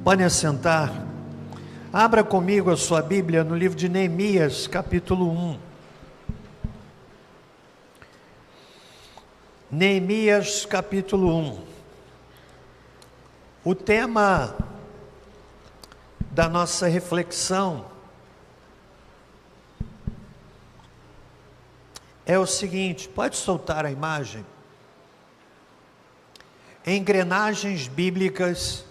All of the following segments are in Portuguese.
Pode assentar. Abra comigo a sua Bíblia no livro de Neemias, capítulo 1. Neemias, capítulo 1. O tema da nossa reflexão é o seguinte, pode soltar a imagem? Engrenagens bíblicas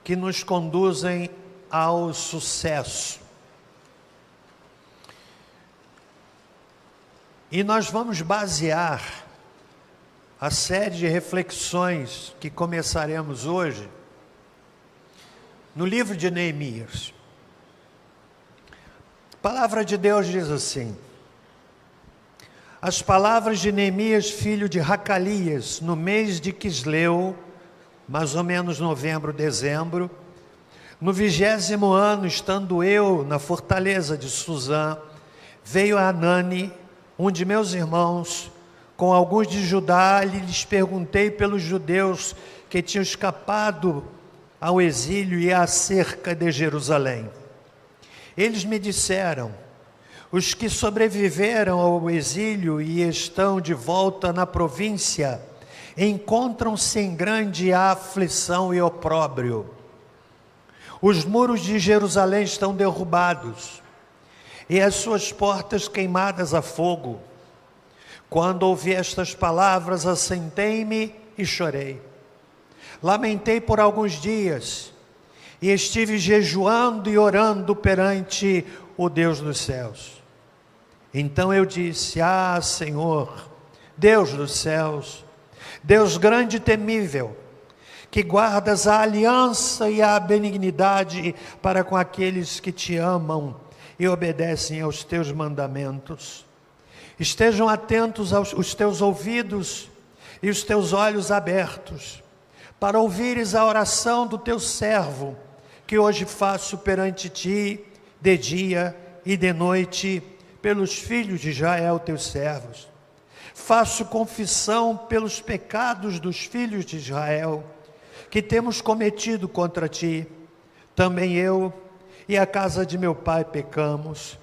que nos conduzem ao sucesso. E nós vamos basear a série de reflexões que começaremos hoje no livro de Neemias. A palavra de Deus diz assim: as palavras de Neemias, filho de Racalias, no mês de Quisleu, mais ou menos novembro, dezembro, no 20º ano, estando eu na fortaleza de Suzã, veio Anani, um de meus irmãos, com alguns de Judá, e lhes perguntei pelos judeus que tinham escapado ao exílio e à cerca de Jerusalém. Eles me disseram: os que sobreviveram ao exílio e estão de volta na província, encontram-se em grande aflição e opróbrio. Os muros de Jerusalém estão derrubados e as suas portas queimadas a fogo. Quando ouvi estas palavras, assentei-me e chorei. Lamentei por alguns dias e estive jejuando e orando perante o Deus dos céus. Então eu disse: ah, Senhor, Deus dos céus, Deus grande e temível, que guardas a aliança e a benignidade para com aqueles que te amam e obedecem aos teus mandamentos. Estejam atentos os teus ouvidos e os teus olhos abertos, para ouvires a oração do teu servo, que hoje faço perante ti, de dia e de noite, pelos filhos de Israel, teus servos. Faço confissão pelos pecados dos filhos de Israel, que temos cometido contra ti. Também eu e a casa de meu pai pecamos.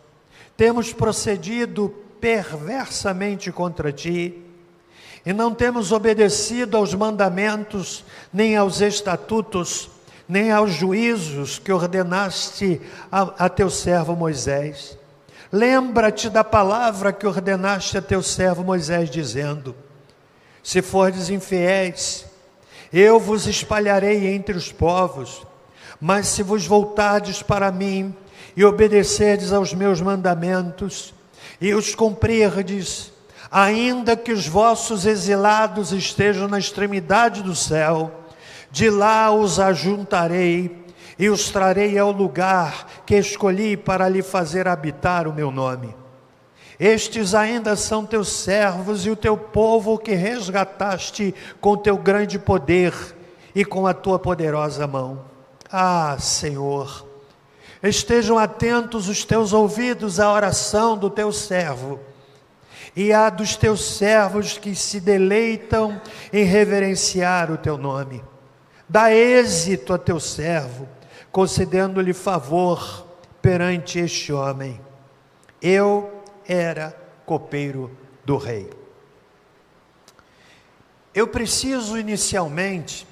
Temos procedido perversamente contra ti, e não temos obedecido aos mandamentos, nem aos estatutos, nem aos juízos que ordenaste a teu servo Moisés. Lembra-te da palavra que ordenaste a teu servo Moisés, dizendo: se fordes infiéis, eu vos espalharei entre os povos, mas se vos voltardes para mim e obedecerdes aos meus mandamentos e os cumprirdes, ainda que os vossos exilados estejam na extremidade do céu, de lá os ajuntarei e os trarei ao lugar que escolhi para lhe fazer habitar o meu nome. Estes ainda são teus servos e o teu povo que resgataste com teu grande poder e com a tua poderosa mão. Ah, Senhor, estejam atentos os teus ouvidos à oração do teu servo e à dos teus servos que se deleitam em reverenciar o teu nome. Dá êxito a teu servo, concedendo-lhe favor perante este homem. Eu era copeiro do rei. Eu preciso inicialmente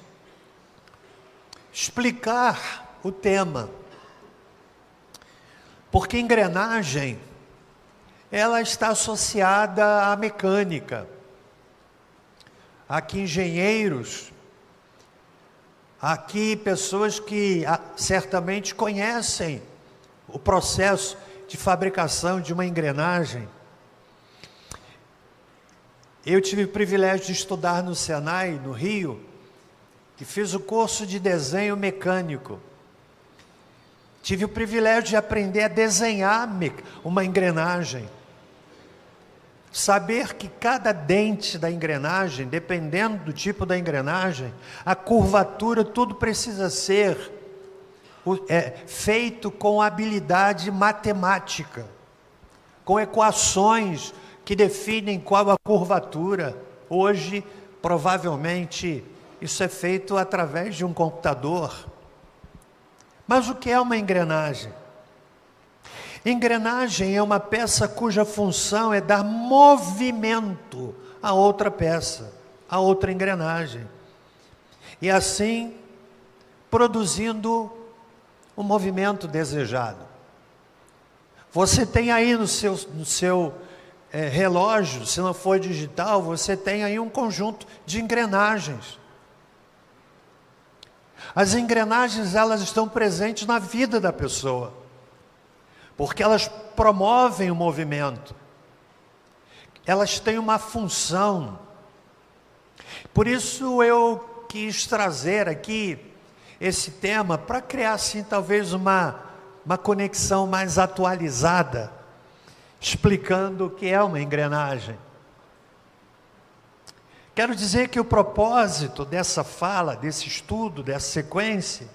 explicar o tema, porque engrenagem, ela está associada à mecânica. Aqui engenheiros, aqui pessoas que certamente conhecem o processo de fabricação de uma engrenagem. Eu tive o privilégio de estudar no Senai, no Rio, e fiz o curso de desenho mecânico. Tive o privilégio de aprender a desenhar uma engrenagem. Saber que cada dente da engrenagem, dependendo do tipo da engrenagem, a curvatura, tudo precisa ser feito com habilidade matemática, com equações que definem qual a curvatura. Hoje, provavelmente, isso é feito através de um computador. Mas o que é uma engrenagem? Engrenagem é uma peça cuja função é dar movimento a outra peça, a outra engrenagem. E assim, produzindo o movimento desejado. Você tem aí no seu relógio, se não for digital, você tem aí um conjunto de engrenagens. As engrenagens, elas estão presentes na vida da pessoa, porque elas promovem o movimento. Elas têm uma função. Por isso eu quis trazer aqui esse tema para criar assim talvez uma conexão mais atualizada, explicando o que é uma engrenagem. Quero dizer que o propósito dessa fala, desse estudo, dessa sequência,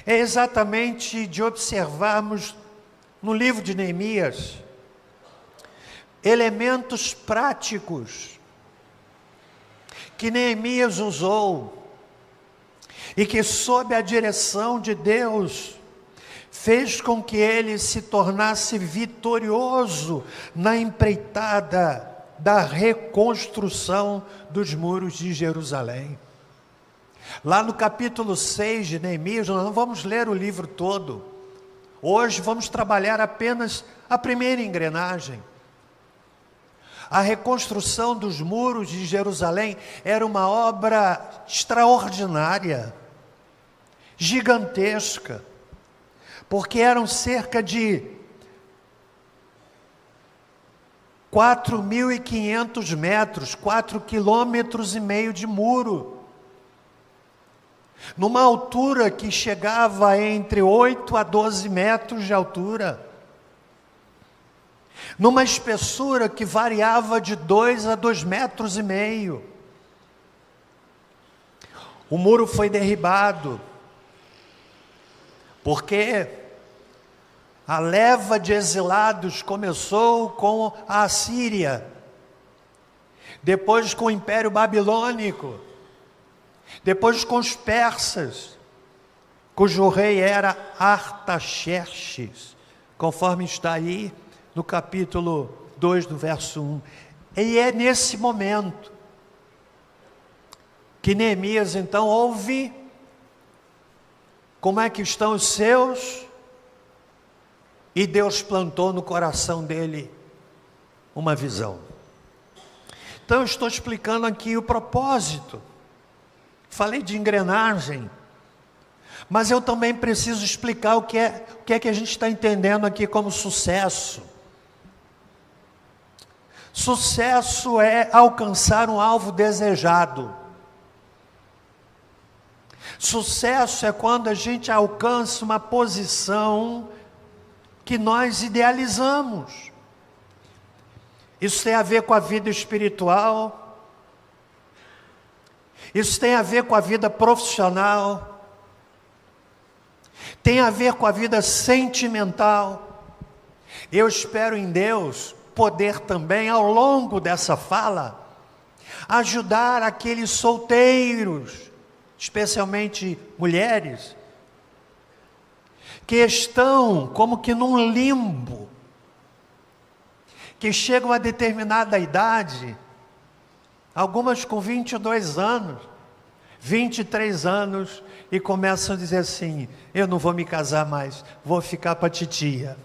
é exatamente de observarmos no livro de Neemias elementos práticos que Neemias usou e que, sob a direção de Deus, fez com que ele se tornasse vitorioso na empreitada da reconstrução dos muros de Jerusalém. Lá no capítulo 6 de Neemias, nós não vamos ler o livro todo. Hoje vamos trabalhar apenas a primeira engrenagem. A reconstrução dos muros de Jerusalém era uma obra extraordinária, gigantesca, porque eram cerca de 4.500 metros, 4,5 quilômetros de muro, numa altura que chegava entre 8 a 12 metros de altura, numa espessura que variava de 2 a 2,5 metros. O muro foi derribado, porque a leva de exilados começou com a Assíria, depois com o Império Babilônico, depois com os persas, cujo rei era Artaxerxes, conforme está aí no capítulo 2, do verso 1. E é nesse momento que Neemias então ouve como é que estão os seus, e Deus plantou no coração dele uma visão. Então eu estou explicando aqui o propósito. Falei de engrenagem, mas eu também preciso explicar o que é que a gente está entendendo aqui como sucesso. Sucesso é alcançar um alvo desejado. Sucesso é quando a gente alcança uma posição que nós idealizamos. Isso tem a ver com a vida espiritual, isso tem a ver com a vida profissional, tem a ver com a vida sentimental. Eu espero em Deus poder também, ao longo dessa fala, ajudar aqueles solteiros, especialmente mulheres, que estão como que num limbo, que chegam a determinada idade, algumas com 22 anos, 23 anos, e começam a dizer assim: eu não vou me casar mais, vou ficar para a titia.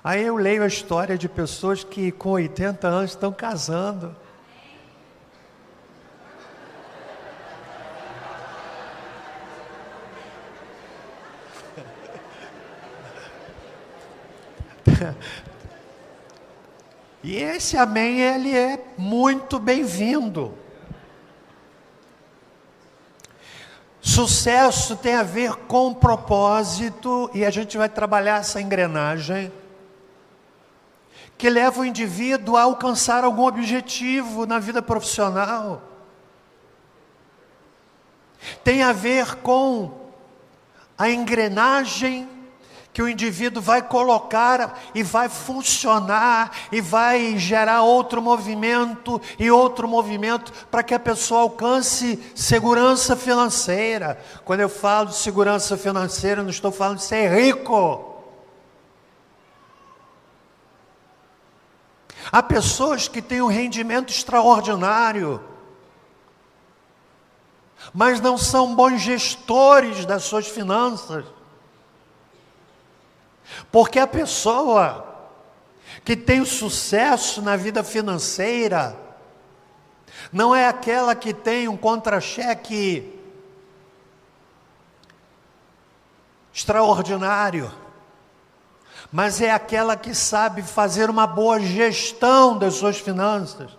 Aí eu leio a história de pessoas que com 80 anos estão casando. E esse amém, ele é muito bem-vindo. Sucesso tem a ver com propósito, e a gente vai trabalhar essa engrenagem que leva o indivíduo a alcançar algum objetivo na vida profissional. Tem a ver com a engrenagem que o indivíduo vai colocar e vai funcionar e vai gerar outro movimento e outro movimento para que a pessoa alcance segurança financeira. Quando eu falo de segurança financeira, não estou falando de ser rico. Há pessoas que têm um rendimento extraordinário, mas não são bons gestores das suas finanças. Porque a pessoa que tem o sucesso na vida financeira não é aquela que tem um contra-cheque extraordinário, mas é aquela que sabe fazer uma boa gestão das suas finanças.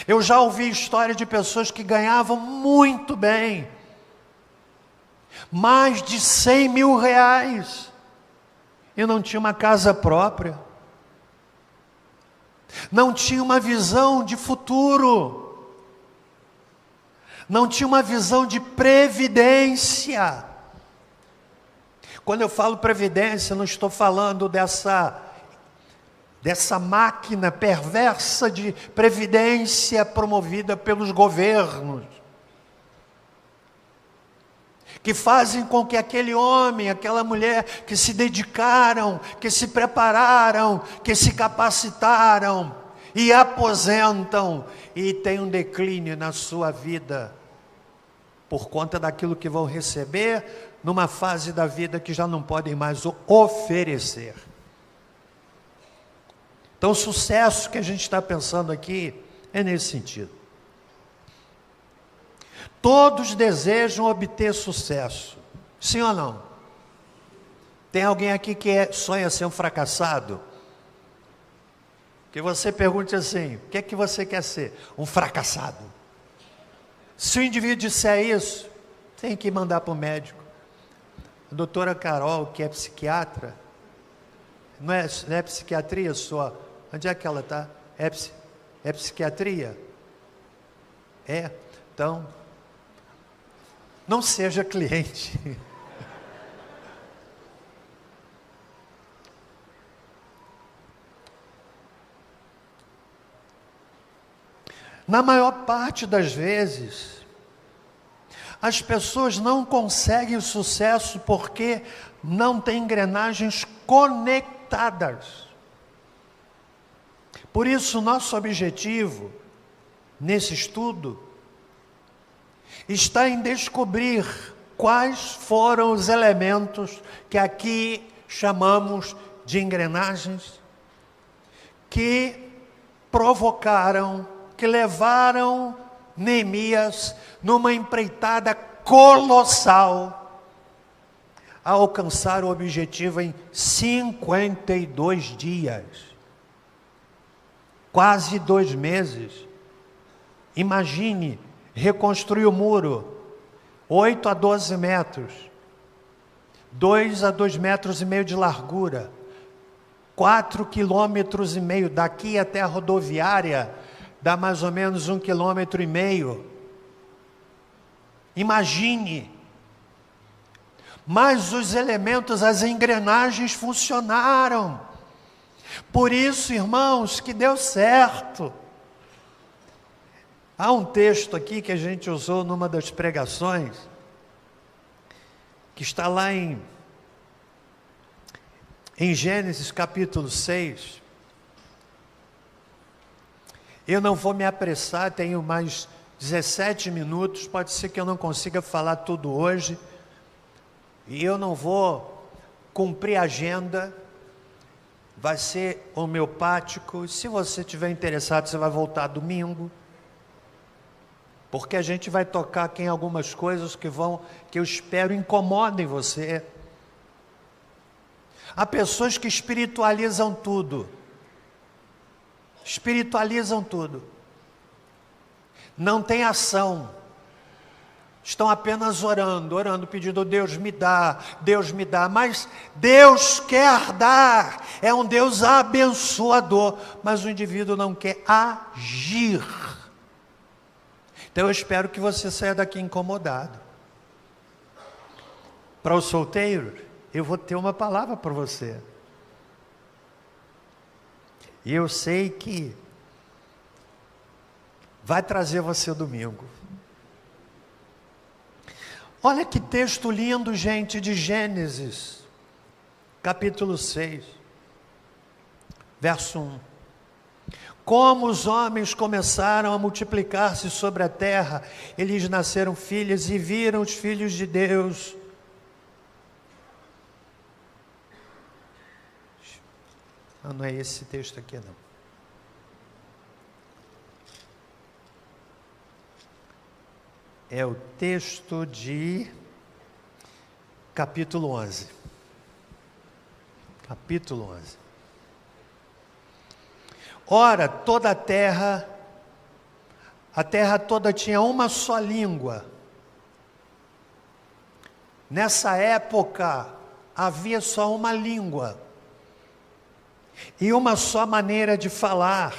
Eu já ouvi história de pessoas que ganhavam muito bem, mais de 100 mil reais, e não tinha uma casa própria, não tinha uma visão de futuro, não tinha uma visão de previdência. Quando eu falo previdência, não estou falando dessa máquina perversa de previdência promovida pelos governos, que fazem com que aquele homem, aquela mulher que se dedicaram, que se prepararam, que se capacitaram e aposentam e tem um declínio na sua vida por conta daquilo que vão receber numa fase da vida que já não podem mais oferecer. Então, o sucesso que a gente está pensando aqui é nesse sentido. Todos desejam obter sucesso, sim ou não? Tem alguém aqui que sonha ser um fracassado? Que você pergunte assim: o que é que você quer ser? Um fracassado. Se o indivíduo disser isso, tem que mandar para o médico. A doutora Carol, que é psiquiatra, não é psiquiatria só? Onde é que ela está? É psiquiatria? É? Então, não seja cliente. Na maior parte das vezes, as pessoas não conseguem sucesso porque não têm engrenagens conectadas. Por isso, nosso objetivo nesse estudo está em descobrir quais foram os elementos que aqui chamamos de engrenagens que provocaram, que levaram Neemias numa empreitada colossal a alcançar o objetivo em 52 dias, quase 2 meses. Imagine reconstruir o muro, 8 a 12 metros, 2 a 2,5 metros de largura, 4,5 quilômetros daqui até a rodoviária, dá mais ou menos 1,5 quilômetro. Imagine, mas os elementos, as engrenagens funcionaram. Por isso, irmãos, que deu certo. Há um texto aqui que a gente usou numa das pregações, que está lá em Gênesis capítulo 6. Eu não vou me apressar, tenho mais 17 minutos, pode ser que eu não consiga falar tudo hoje, e eu não vou cumprir a agenda, vai ser homeopático. Se você estiver interessado, você vai voltar domingo, porque a gente vai tocar aqui em algumas coisas que eu espero incomodem você. Há pessoas que espiritualizam tudo, não tem ação, estão apenas orando, pedindo: Deus me dá, mas Deus quer dar, é um Deus abençoador, mas o indivíduo não quer agir. Então eu espero que você saia daqui incomodado. Para os solteiros, eu vou ter uma palavra para você. E eu sei que vai trazer você domingo. Olha que texto lindo, gente, de Gênesis, capítulo 6, verso 1. Como os homens começaram a multiplicar-se sobre a terra, eles nasceram filhas e viram os filhos de Deus. Não é esse texto aqui, não. É o texto de capítulo 11. Capítulo 11. Ora, toda a terra toda tinha uma só língua. Nessa época, havia só uma língua e uma só maneira de falar.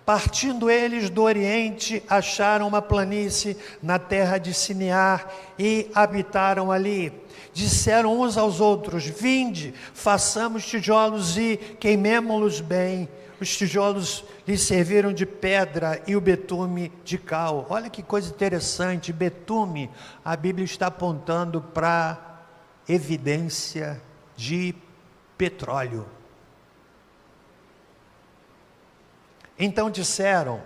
Partindo eles do Oriente, acharam uma planície na terra de Sinear e habitaram ali. Disseram uns aos outros: vinde, façamos tijolos e queimemo-los bem. Os tijolos lhes serviram de pedra e o betume de cal. Olha que coisa interessante, betume, a Bíblia está apontando para evidência de petróleo. Então disseram: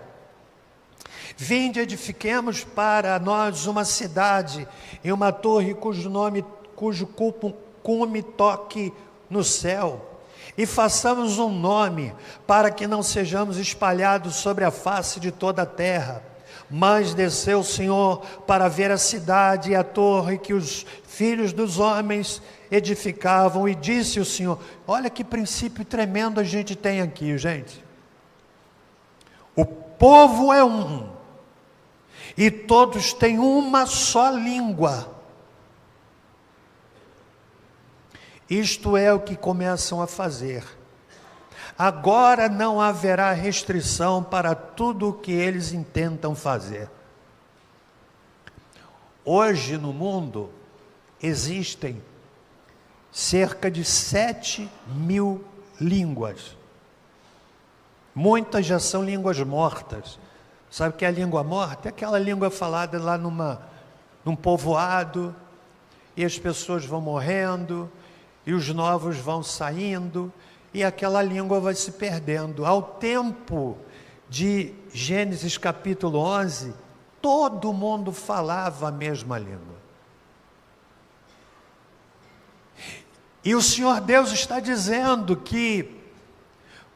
vinde, edifiquemos para nós uma cidade e uma torre cujo cume toque no céu, e façamos um nome para que não sejamos espalhados sobre a face de toda a terra. Mas desceu o Senhor para ver a cidade e a torre que os filhos dos homens edificavam, e disse o Senhor: olha que princípio tremendo a gente tem aqui, gente. O povo é um, e todos têm uma só língua. Isto é o que começam a fazer. Agora não haverá restrição para tudo o que eles intentam fazer. Hoje no mundo existem cerca de 7.000 línguas. Muitas já são línguas mortas. Sabe o que é a língua morta? É aquela língua falada lá num povoado, e as pessoas vão morrendo, e os novos vão saindo, e aquela língua vai se perdendo. Ao tempo de Gênesis capítulo 11, todo mundo falava a mesma língua. E o Senhor Deus está dizendo que,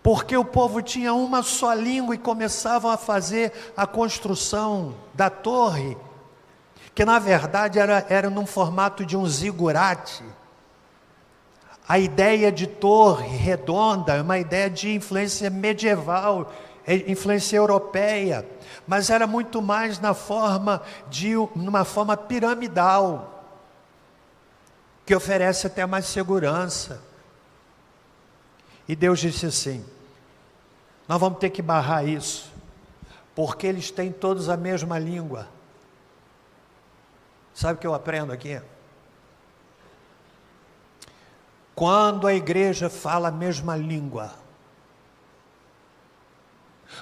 porque o povo tinha uma só língua e começavam a fazer a construção da torre, que na verdade era num formato de um zigurate. A ideia de torre redonda é uma ideia de influência medieval, influência europeia, mas era muito mais numa forma piramidal, que oferece até mais segurança. E Deus disse assim: nós vamos ter que barrar isso, porque eles têm todos a mesma língua. Sabe o que eu aprendo aqui? Quando a igreja fala a mesma língua,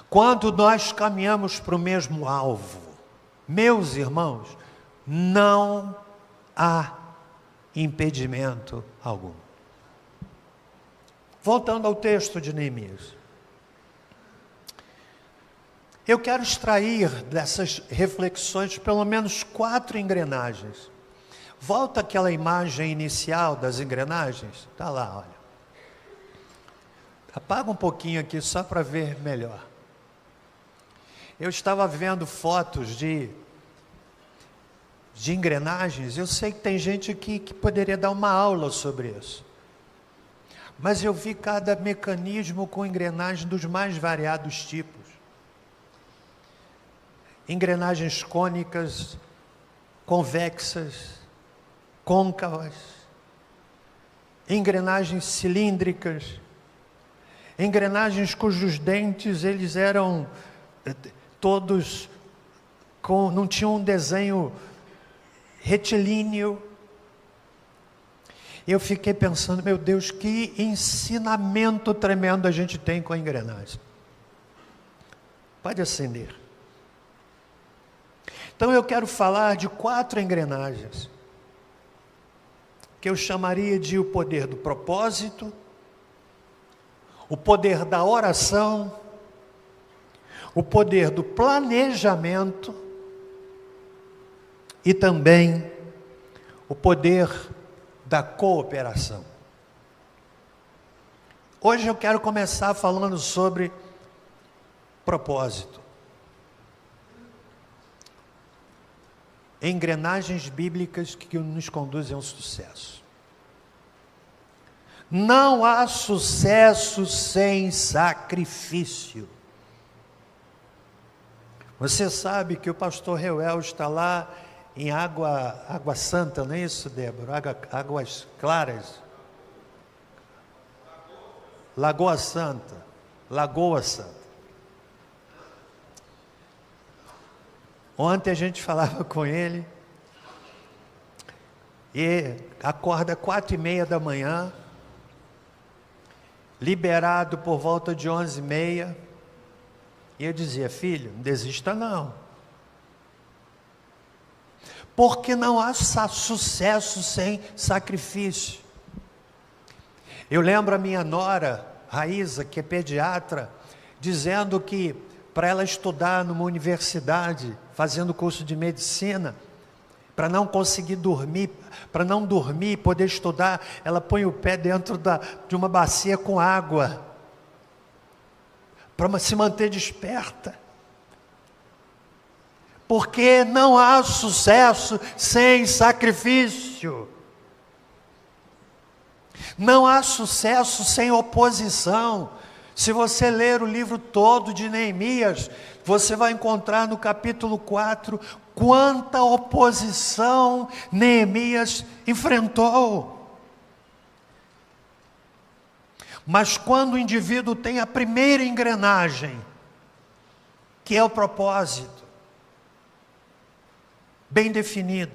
quando nós caminhamos para o mesmo alvo, meus irmãos, não há impedimento algum. Voltando ao texto de Neemias, eu quero extrair dessas reflexões pelo menos 4 engrenagens. Volta aquela imagem inicial das engrenagens, está lá, olha. Apaga um pouquinho aqui só para ver melhor. Eu estava vendo fotos de engrenagens. Eu sei que tem gente aqui que poderia dar uma aula sobre isso, mas eu vi cada mecanismo com engrenagem dos mais variados tipos. Engrenagens cônicas, convexas, côncavas, engrenagens cilíndricas, engrenagens cujos dentes eles eram todos não tinham um desenho retilíneo, E eu fiquei pensando, meu Deus, que ensinamento tremendo a gente tem com a engrenagem. Pode acender. Então eu quero falar de 4 engrenagens, que eu chamaria de o poder do propósito, o poder da oração, o poder do planejamento e também o poder da cooperação. Hoje eu quero começar falando sobre propósito. Engrenagens bíblicas que nos conduzem ao sucesso. Não há sucesso sem sacrifício. Você sabe que o pastor Reuel está lá em Água Santa, não é isso, Débora? Águas Claras. Lagoa Santa. Ontem a gente falava com ele, e acorda 4h30 da manhã, liberado por volta de 11h30, e eu dizia, filho, não desista não, porque não há sucesso sem sacrifício. Eu lembro a minha nora, Raíza, que é pediatra, dizendo que para ela estudar numa universidade, fazendo curso de medicina, para não conseguir dormir, para não dormir e poder estudar, ela põe o pé dentro de uma bacia com água, para se manter desperta. Porque não há sucesso sem sacrifício. Não há sucesso sem oposição. Se você ler o livro todo de Neemias, você vai encontrar no capítulo 4 quanta oposição Neemias enfrentou. Mas quando o indivíduo tem a primeira engrenagem, que é o propósito, bem definido,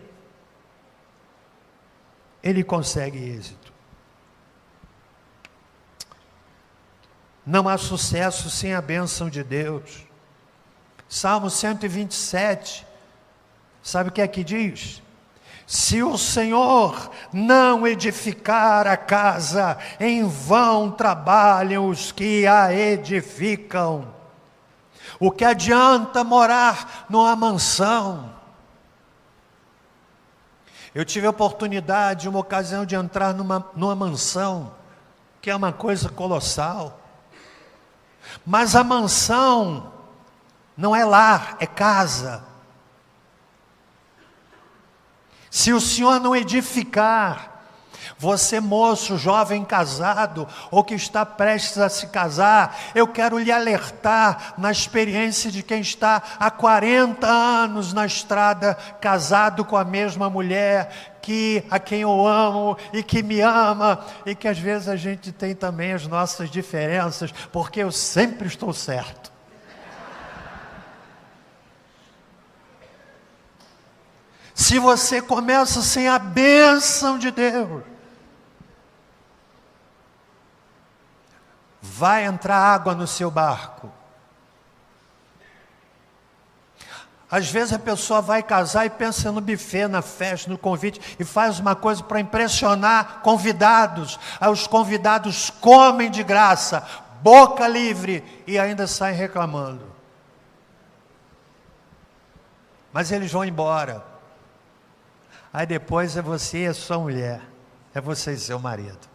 ele consegue êxito. Não há sucesso sem a bênção de Deus. Salmo 127, sabe o que é que diz? Se o Senhor não edificar a casa, em vão trabalham os que a edificam. O que adianta morar numa mansão? Eu tive a oportunidade, uma ocasião de entrar numa mansão, que é uma coisa colossal. Mas a mansão não é lar, é casa. Se o Senhor não edificar, você moço, jovem casado, ou que está prestes a se casar, eu quero lhe alertar na experiência de quem está há 40 anos na estrada, casado com a mesma mulher, a quem eu amo e que me ama, e que às vezes a gente tem também as nossas diferenças, porque eu sempre estou certo. Se você começa sem a bênção de Deus, vai entrar água no seu barco. Às vezes a pessoa vai casar e pensa no buffet, na festa, no convite, e faz uma coisa para impressionar convidados. Aí os convidados comem de graça, boca livre, e ainda saem reclamando. Mas eles vão embora. Aí depois é você e a sua mulher, é você e seu marido.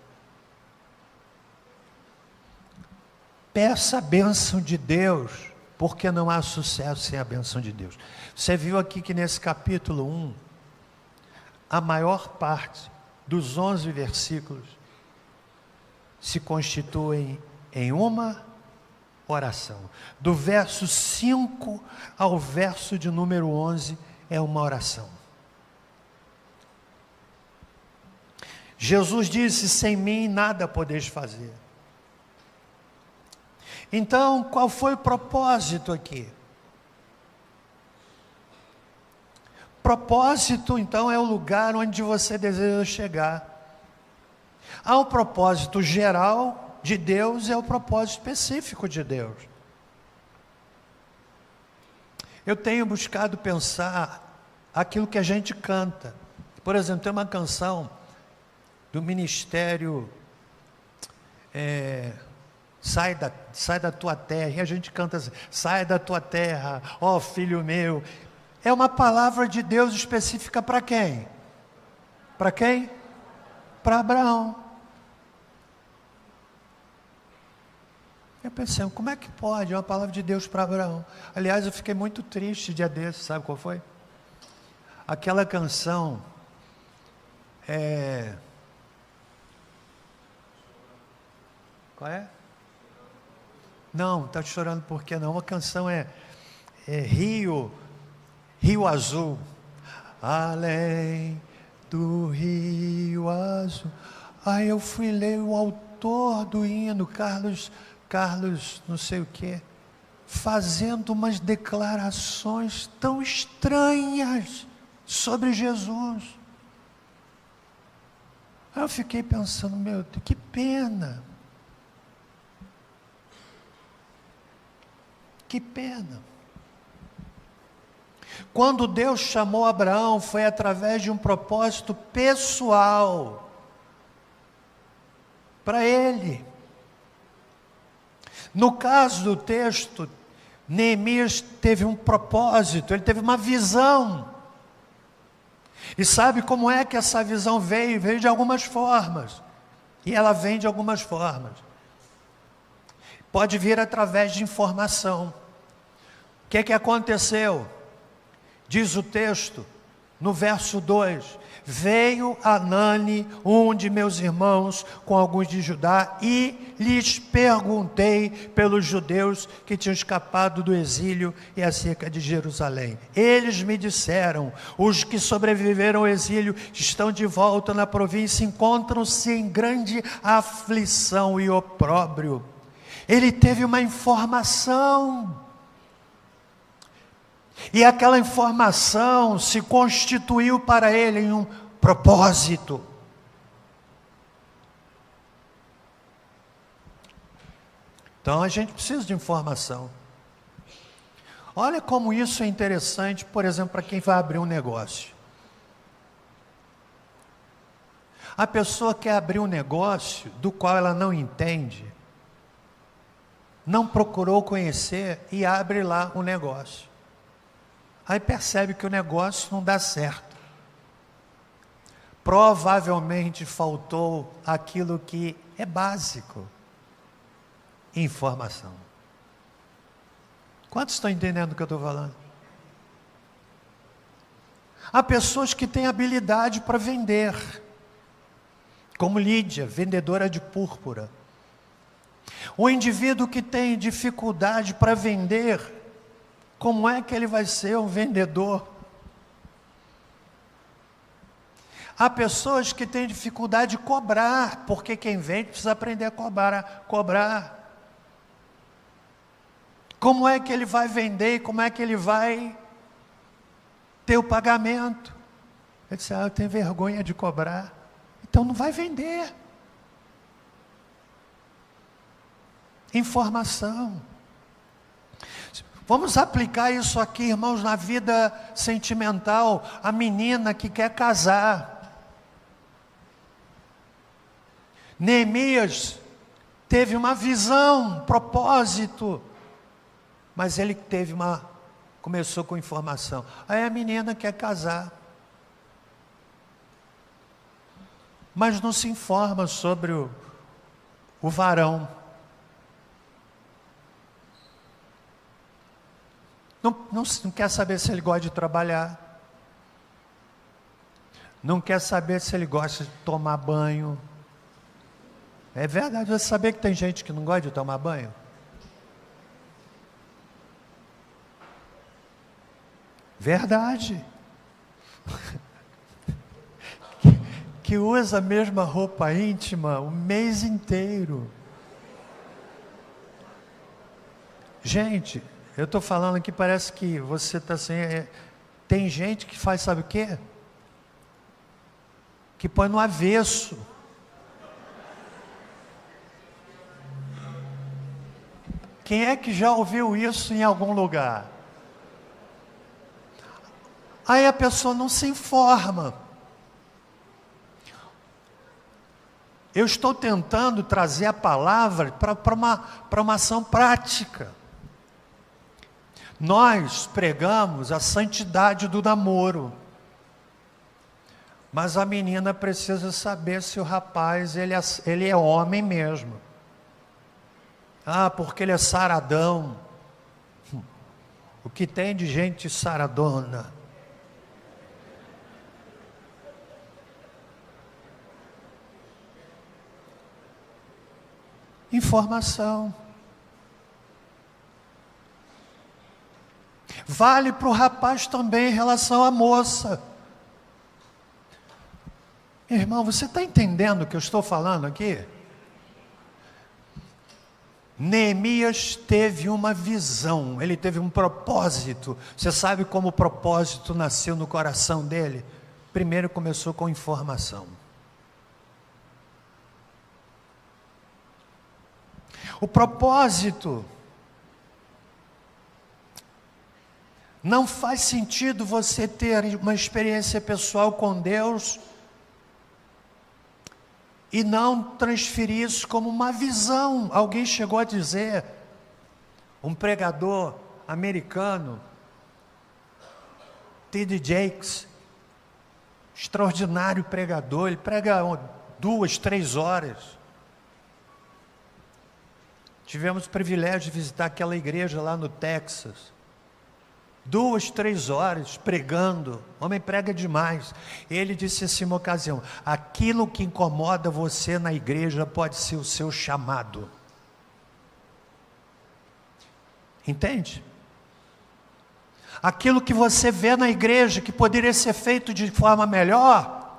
Peça a bênção de Deus, porque não há sucesso sem a bênção de Deus. Você viu aqui que nesse capítulo 1, a maior parte dos 11 versículos se constituem em uma oração. Do verso 5 ao verso de número 11 é uma oração. Jesus disse, sem mim nada podeis fazer. Então, qual foi o propósito aqui? Propósito, então, é o lugar onde você deseja chegar. Há o propósito geral de Deus e há o propósito específico de Deus. Eu tenho buscado pensar aquilo que a gente canta. Por exemplo, tem uma canção do ministério sai da tua terra, e a gente canta assim: sai da tua terra, ó filho meu. É uma palavra de Deus específica para quem? Para quem? Para Abraão. Eu pensei, como é que pode? É uma palavra de Deus para Abraão. Aliás, eu fiquei muito triste dia desses, sabe qual foi? Aquela canção, qual é? Não, está chorando por quê não? Uma canção Rio Azul. Além do Rio Azul. Aí eu fui ler o autor do hino, Carlos não sei o quê, fazendo umas declarações tão estranhas sobre Jesus. Aí eu fiquei pensando, meu Deus, que pena. Que pena. Quando Deus chamou Abraão, foi através de um propósito pessoal para ele. No caso do texto, Neemias teve um propósito, ele teve uma visão. E sabe como é que essa visão veio? Veio de algumas formas. E ela vem de algumas formas. Pode vir através de informação. O que aconteceu? Diz o texto, no verso 2: veio Anani, um de meus irmãos, com alguns de Judá, e lhes perguntei pelos judeus que tinham escapado do exílio e acerca de Jerusalém. Eles me disseram: os que sobreviveram ao exílio estão de volta na província, encontram-se em grande aflição e opróbrio. Ele teve uma informação. E aquela informação se constituiu para ele em um propósito. Então a gente precisa de informação. Olha como isso é interessante, por exemplo, para quem vai abrir um negócio. A pessoa quer abrir um negócio do qual ela não entende, não procurou conhecer e abre lá um negócio. Aí percebe que o negócio não dá certo. Provavelmente faltou aquilo que é básico: informação. Quantos estão entendendo o que eu estou falando? Há pessoas que têm habilidade para vender, como Lídia, vendedora de púrpura. O indivíduo que tem dificuldade para vender, como é que ele vai ser um vendedor? Há pessoas que têm dificuldade de cobrar, porque quem vende precisa aprender a cobrar. Como é que ele vai vender? Como é que ele vai ter o pagamento? Ele disse: eu tenho vergonha de cobrar. Então não vai vender. Informação. Vamos aplicar isso aqui, irmãos, na vida sentimental. A menina que quer casar. Neemias teve uma visão, um propósito, mas ele começou com informação. Aí a menina quer casar, mas não se informa sobre o varão. Não quer saber se ele gosta de trabalhar. Não quer saber se ele gosta de tomar banho. É verdade, você sabia que tem gente que não gosta de tomar banho? Verdade. Que usa a mesma roupa íntima o mês inteiro. Gente, eu estou falando aqui, parece que você está assim. Tem gente que faz, sabe o quê? Que põe no avesso. Quem é que já ouviu isso em algum lugar? Aí a pessoa não se informa. Eu estou tentando trazer a palavra para uma ação prática. Nós pregamos a santidade do namoro. Mas a menina precisa saber se o rapaz ele é homem mesmo. Ah, porque ele é saradão. O que tem de gente saradona? Informação. Vale para o rapaz também em relação à moça. Irmão, você está entendendo o que eu estou falando aqui? Neemias teve uma visão, ele teve um propósito. Você sabe como o propósito nasceu no coração dele? Primeiro começou com informação. O propósito, não faz sentido você ter uma experiência pessoal com Deus e não transferir isso como uma visão. Alguém chegou a dizer, um pregador americano, T.D. Jakes, extraordinário pregador, ele prega 2, 3 horas. Tivemos o privilégio de visitar aquela igreja lá no Texas. 2, 3 horas pregando, o homem prega demais. Ele disse assim uma ocasião: aquilo que incomoda você na igreja pode ser o seu chamado. Entende? Aquilo que você vê na igreja que poderia ser feito de forma melhor,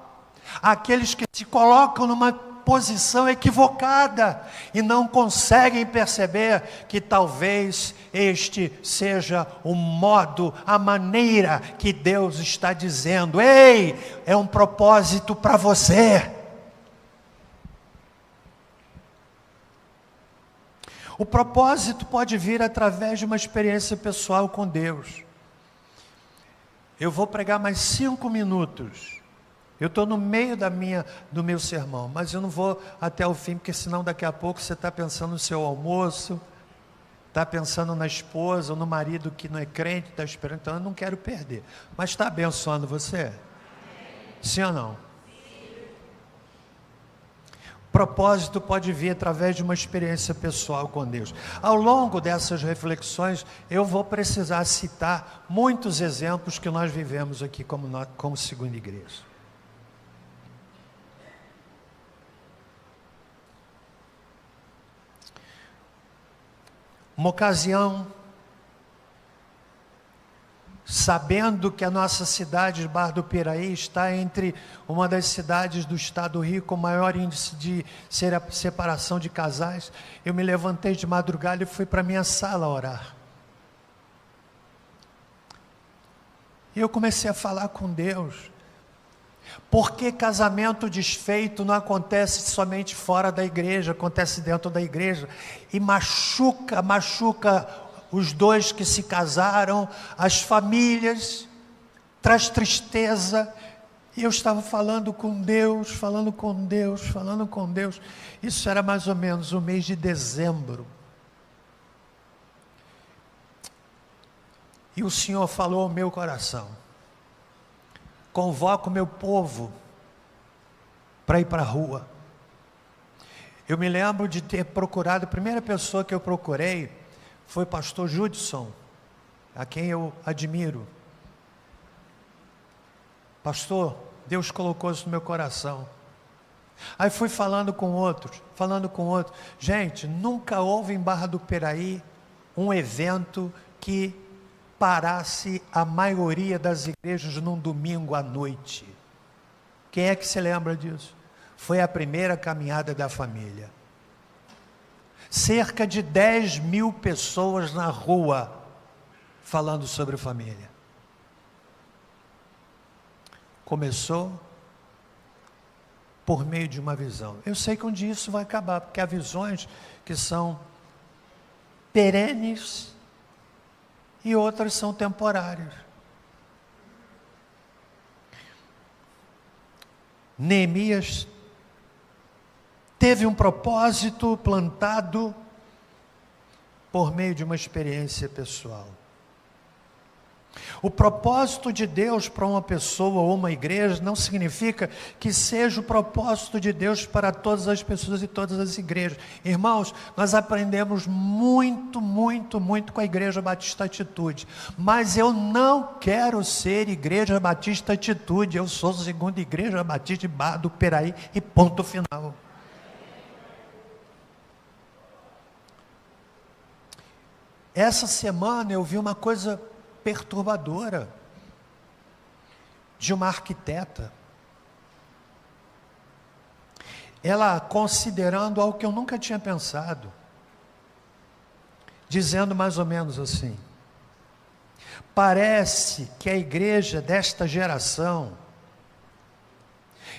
aqueles que se colocam numa posição equivocada e não conseguem perceber que talvez este seja o modo, a maneira que Deus está dizendo: ei, é um propósito para você. O propósito pode vir através de uma experiência pessoal com Deus. Eu vou pregar mais 5 minutos. Eu estou no meio do meu sermão, mas eu não vou até o fim, porque senão daqui a pouco você está pensando no seu almoço, está pensando na esposa ou no marido que não é crente, está esperando. Então eu não quero perder. Mas está abençoando você? Sim ou não? O propósito pode vir através de uma experiência pessoal com Deus. Ao longo dessas reflexões, eu vou precisar citar muitos exemplos que nós vivemos aqui como segunda igreja. Uma ocasião, sabendo que a nossa cidade de Barra do Piraí está entre uma das cidades do estado do Rio com maior índice de separação de casais, eu me levantei de madrugada e fui para a minha sala orar. E eu comecei a falar com Deus. Porque casamento desfeito não acontece somente fora da igreja, acontece dentro da igreja, e machuca os dois que se casaram, as famílias, traz tristeza. E eu estava falando com Deus, isso era mais ou menos o mês de dezembro, e o Senhor falou ao meu coração: convoco o meu povo para ir para a rua. Eu me lembro de ter procurado, a primeira pessoa que eu procurei foi o pastor Judson, a quem eu admiro. Pastor, Deus colocou isso no meu coração. Aí fui falando com outros. Gente, nunca houve em Barra do Piraí um evento que parasse a maioria das igrejas num domingo à noite. Quem é que se lembra disso? Foi a primeira caminhada da família. Cerca de 10.000 pessoas na rua falando sobre família. Começou por meio de uma visão. Eu sei que um dia isso vai acabar, porque há visões que são perenes e outras são temporárias. Neemias teve um propósito plantado por meio de uma experiência pessoal. O propósito de Deus para uma pessoa ou uma igreja não significa que seja o propósito de Deus para todas as pessoas e todas as igrejas. Irmãos, nós aprendemos muito com a Igreja Batista Atitude, mas eu não quero ser Igreja Batista Atitude, eu sou segunda Igreja Batista de Barra do Piraí e ponto final. Essa semana eu vi uma coisa perturbadora de uma arquiteta. Ela considerando algo que eu nunca tinha pensado, dizendo mais ou menos assim: parece que a igreja desta geração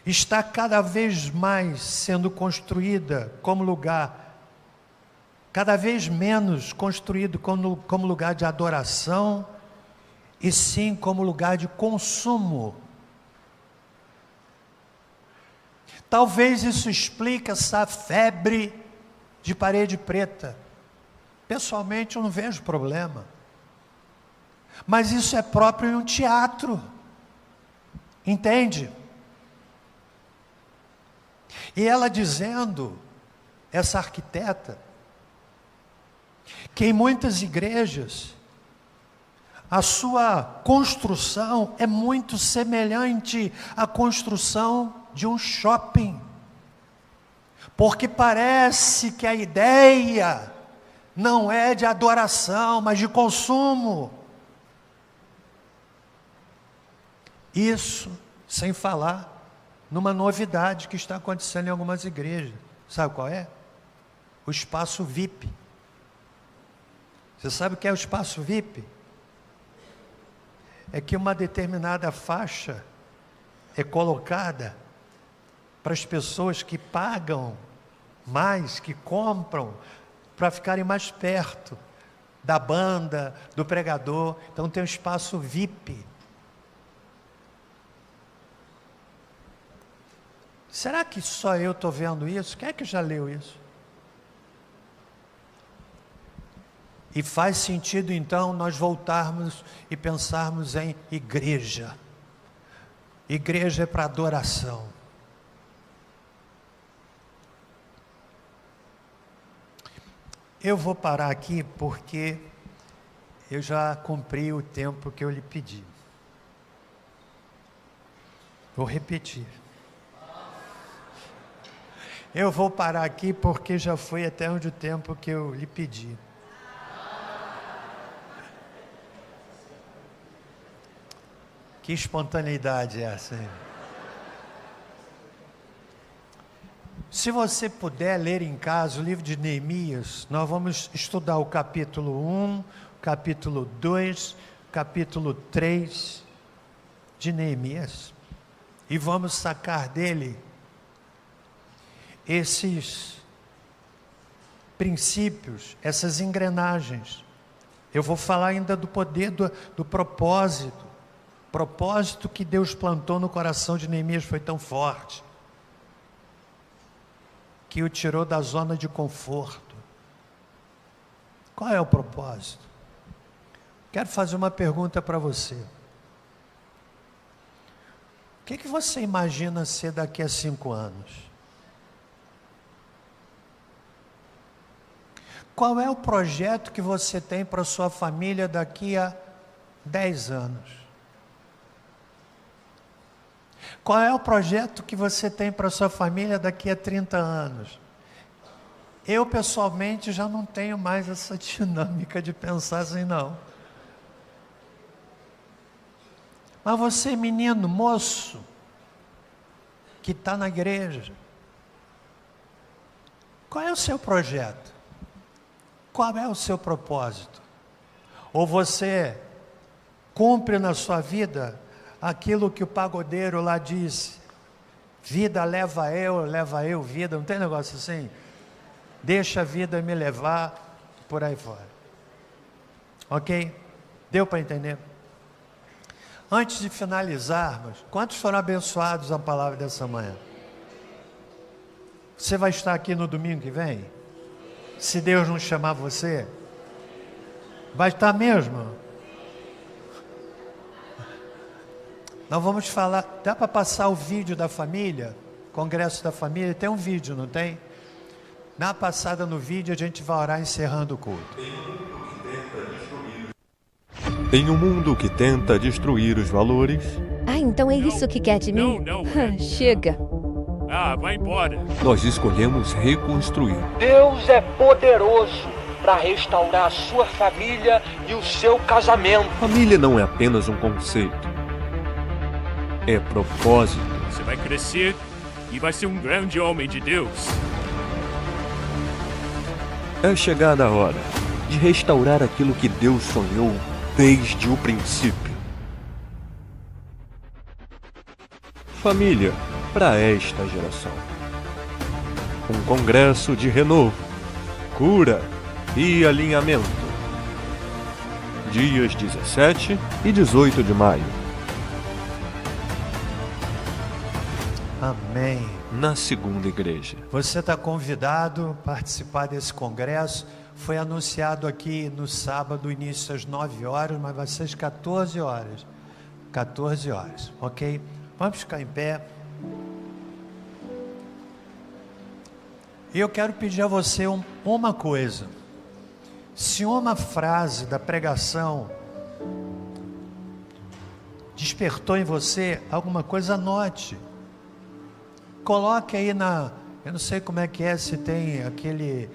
está cada vez mais sendo construída como lugar, cada vez menos construído como lugar de adoração, e sim como lugar de consumo. Talvez isso explique essa febre de parede preta. Pessoalmente eu não vejo problema, mas isso é próprio em um teatro, entende? E ela dizendo, essa arquiteta, que em muitas igrejas a sua construção é muito semelhante à construção de um shopping, porque parece que a ideia não é de adoração, mas de consumo. Isso sem falar numa novidade que está acontecendo em algumas igrejas. Sabe qual é? O espaço VIP. Você sabe o que é o espaço VIP? É que uma determinada faixa é colocada para as pessoas que pagam mais, que compram, para ficarem mais perto da banda, do pregador. Então tem um espaço VIP. Será que só eu estou vendo isso? Quem é que já leu isso? E faz sentido então nós voltarmos e pensarmos em igreja. Igreja é para adoração. Eu vou parar aqui porque eu já cumpri o tempo que eu lhe pedi. Vou repetir. Eu vou parar aqui porque já foi até onde o tempo que eu lhe pedi. Que espontaneidade é essa aí? Se você puder ler em casa o livro de Neemias, nós vamos estudar o capítulo 1, capítulo 2, capítulo 3 de Neemias. E vamos sacar dele esses princípios, essas engrenagens. Eu vou falar ainda do poder do propósito. O propósito que Deus plantou no coração de Neemias foi tão forte que o tirou da zona de conforto. Qual é o propósito? Quero fazer uma pergunta para você. O que você imagina ser daqui a 5 anos? Qual é o projeto que você tem para a sua família daqui a 10 anos? Qual é o projeto que você tem para a sua família daqui a 30 anos? Eu, pessoalmente, já não tenho mais essa dinâmica de pensar assim, não. Mas você, menino, moço, que está na igreja, qual é o seu projeto? Qual é o seu propósito? Ou você cumpre na sua vida aquilo que o pagodeiro lá disse: vida leva eu vida, não tem negócio assim? Deixa a vida me levar, por aí fora. Ok? Deu para entender? Antes de finalizarmos, quantos foram abençoados a palavra dessa manhã? Você vai estar aqui no domingo que vem? Se Deus não chamar você? Vai estar mesmo? Nós vamos falar, dá para passar o vídeo da família? Congresso da família, tem um vídeo, não tem? Na passada no vídeo a gente vai orar encerrando o culto. Em um mundo que tenta destruir os valores, Ah, então é isso que quer de mim? Não, Chega. Ah, vai embora. nós escolhemos reconstruir. Deus é poderoso para restaurar a sua família e o seu casamento. Família não é apenas um conceito, é propósito. Você vai crescer e vai ser um grande homem de Deus. É chegada a hora de restaurar aquilo que Deus sonhou desde o princípio. Família para esta geração. Um congresso de renovo, cura e alinhamento. Dias 17 e 18 de maio. Amém. Na segunda igreja. Você está convidado a participar desse congresso. Foi anunciado aqui no sábado, início às 9 horas, mas vai ser às 14 horas. 14 horas, ok? Vamos ficar em pé. E eu quero pedir a você uma coisa. Se uma frase da pregação despertou em você alguma coisa, anote. Coloque aí eu não sei como é que é, se tem aquele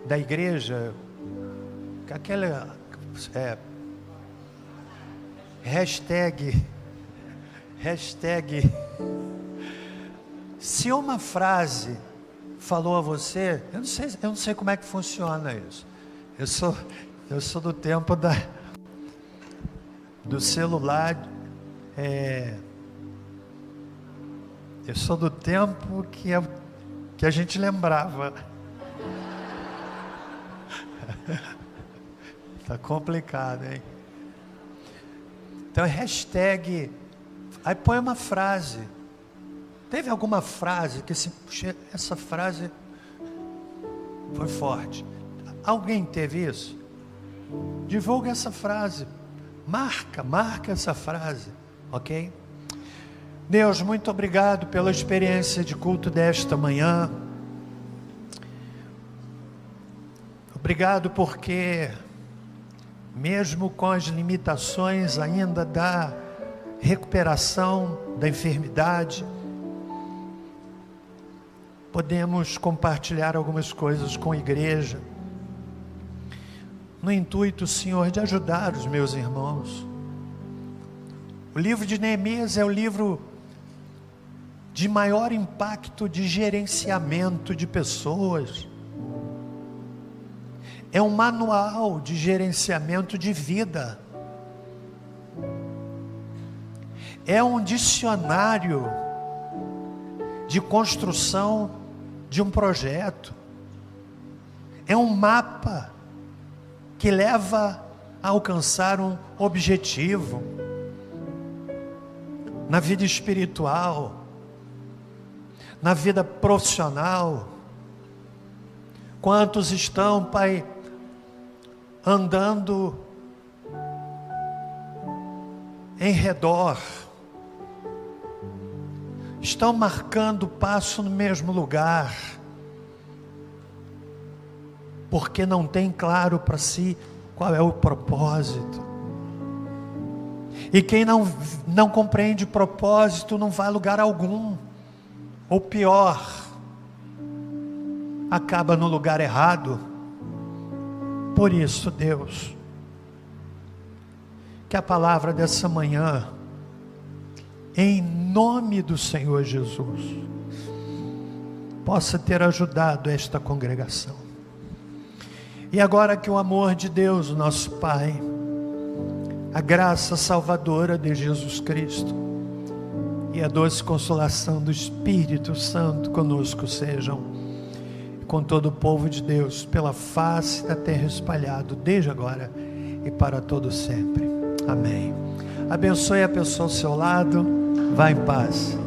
da igreja, aquela hashtag. Se uma frase falou a você, eu não sei como é que funciona isso. Eu sou do tempo do celular. Eu sou do tempo que a gente lembrava. Tá complicado, hein? Então hashtag, aí põe uma frase. Teve alguma frase que essa frase foi forte? Alguém teve isso? Divulga essa frase. Marca essa frase, ok? Deus, muito obrigado pela experiência de culto desta manhã. Obrigado porque, mesmo com as limitações ainda da recuperação da enfermidade, podemos compartilhar algumas coisas com a igreja, no intuito, Senhor, de ajudar os meus irmãos. O livro de Neemias é o livro de maior impacto de gerenciamento de pessoas. É um manual de gerenciamento de vida. É um dicionário de construção de um projeto. É um mapa que leva a alcançar um objetivo na vida espiritual, na vida profissional. Quantos estão, Pai, andando em redor, estão marcando passo no mesmo lugar, porque não tem claro para si qual é o propósito. E quem não compreende propósito não vai a lugar algum, ou pior, acaba no lugar errado. Por isso, Deus, que a palavra dessa manhã, em nome do Senhor Jesus, possa ter ajudado esta congregação. E agora que o amor de Deus, nosso Pai, a graça salvadora de Jesus Cristo e a doce consolação do Espírito Santo conosco sejam, com todo o povo de Deus, pela face da terra espalhado, desde agora e para todo sempre. Amém. Abençoe a pessoa ao seu lado. Vá em paz.